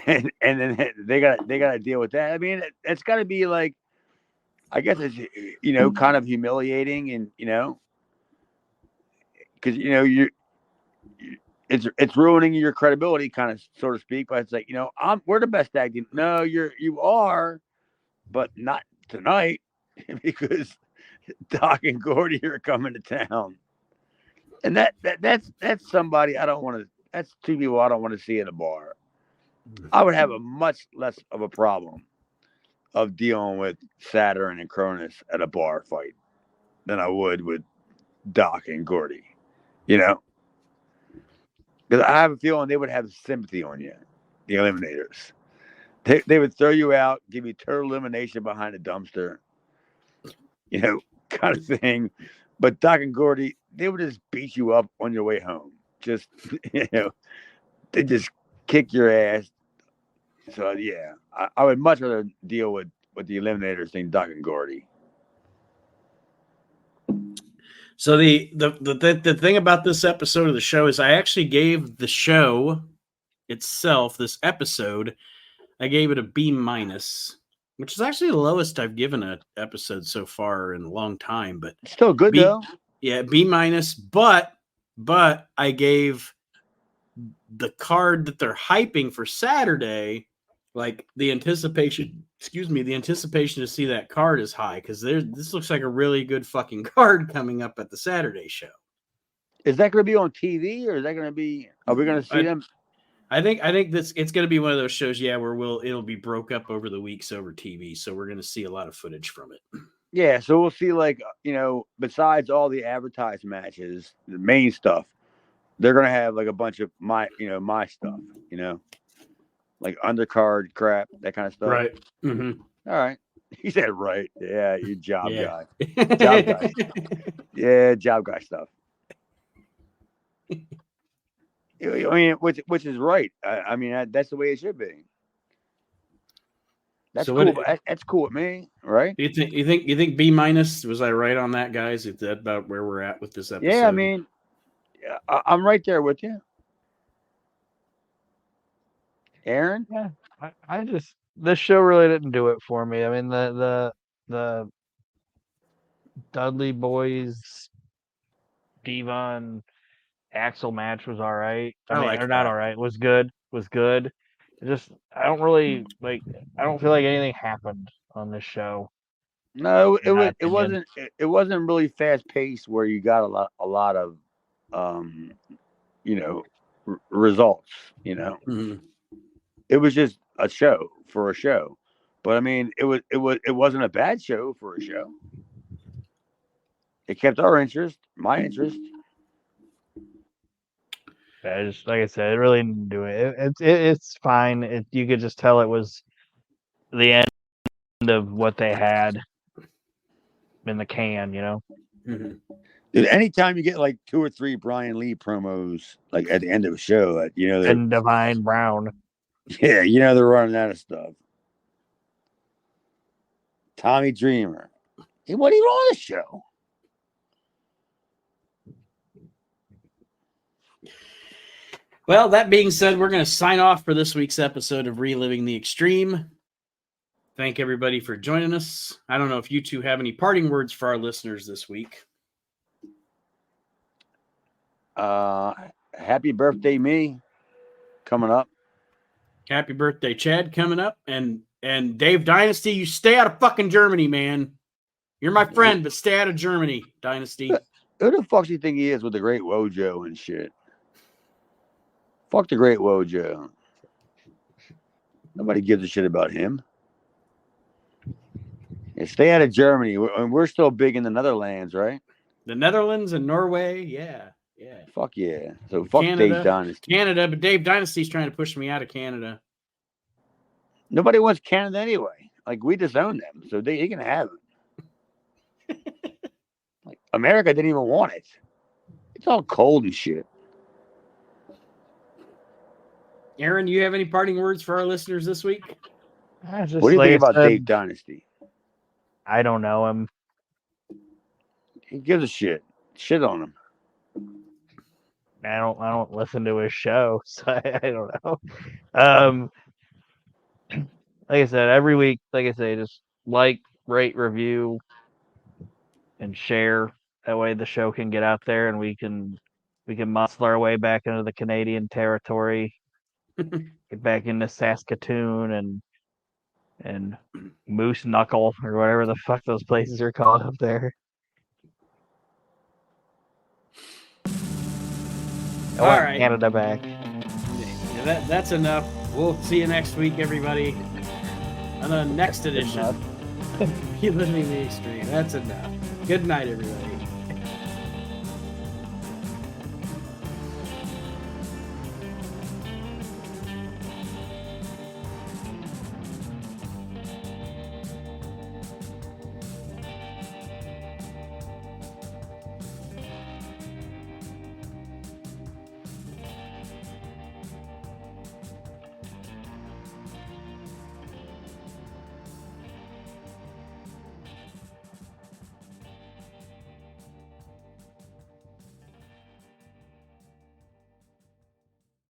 And then they got to deal with that. I mean, it's got to be like, I guess it's, kind of humiliating and, because it's ruining your credibility, kind of, so to speak. But it's like, we're the best tag team. No, you are, but not tonight, because Doc and Gordy are coming to town, and that's somebody I don't want to. That's two people I don't want to see in a bar. I would have a much less of a problem of dealing with Saturn and Cronus at a bar fight than I would with Doc and Gordy. Because I have a feeling they would have sympathy on you, the Eliminators. They would throw you out, give you total elimination behind a dumpster, kind of thing. But Doc and Gordy, they would just beat you up on your way home. Just, they just kick your ass. So, yeah, I would much rather deal with the Eliminators than Doc and Gordy. So the thing about this episode of the show is I actually gave the show itself, this episode, I gave it a B-, which is actually the lowest I've given an episode so far in a long time. But still good though. Yeah, B-, but I gave the card that they're hyping for Saturday, like the anticipation to see that card is high, because this looks like a really good fucking card coming up at the Saturday show. Is that going to be on TV, or is that going to be? Are we going to see them? I think it's going to be one of those shows, where it'll be broke up over the weeks over TV, so we're going to see a lot of footage from it. Yeah, so we'll see, like, besides all the advertised matches, the main stuff, they're going to have like a bunch of my stuff, like undercard crap, that kind of stuff. Right. Mm-hmm. All right. He said right. Yeah, you job guy. Job guy. Yeah, job guy stuff. I mean, which is right. I mean, that's the way it should be. That's cool. That's cool with me, right? You think B-? Was I right on that, guys? Is that about where we're at with this episode? Yeah, I mean, I'm right there with you. Aaron? Yeah, I just, this show really didn't do it for me. I mean, the Dudley Boys, Devon, Axel match was all right. Not all right. Was good. It just, I don't feel like anything happened on this show. No, it wasn't really fast paced where you got a lot of results, Mm-hmm. It was just a show for a show. But I mean, it wasn't a bad show for a show. It kept our interest, my interest. Yeah, just like I said, it really didn't do it. It's fine. You could just tell it was the end of what they had in the can, Mm-hmm. Dude, anytime you get like 2 or 3 Brian Lee promos, like at the end of a show, and Divine Brown. Yeah, they're running out of stuff. Tommy Dreamer. He wasn't even on the show. Well, that being said, we're going to sign off for this week's episode of Reliving the Extreme. Thank everybody for joining us. I don't know if you two have any parting words for our listeners this week. Happy birthday, me, coming up. Happy birthday, Chad, coming up. And Dave Dynasty, you stay out of fucking Germany, man. You're my friend, but stay out of Germany, Dynasty. Who the fuck do you think he is with the Great Wojo and shit? Fuck the Great Wojo. Nobody gives a shit about him. Yeah, stay out of Germany. We're still big in the Netherlands, right? The Netherlands and Norway, yeah. Fuck yeah. So fuck Canada, Dave Dynasty. Canada, but Dave Dynasty's trying to push me out of Canada. Nobody wants Canada anyway. Like, we just own them, so they can have it. Like, America didn't even want it. It's all cold and shit. Aaron, you have any parting words for our listeners this week? What do you think about Dave Dynasty? I don't know him. He gives a shit. Shit on him. I don't listen to his show, so I don't know. Like I said, every week, like I say, just like, rate, review, and share. That way the show can get out there and we can muscle our way back into the Canadian territory, get back into Saskatoon and Moose Knuckle or whatever the fuck those places are called up there. I All want right. Canada back. Yeah, that's enough. We'll see you next week, everybody. On the next edition. Reliving the Extreme. That's enough. Good night, everybody.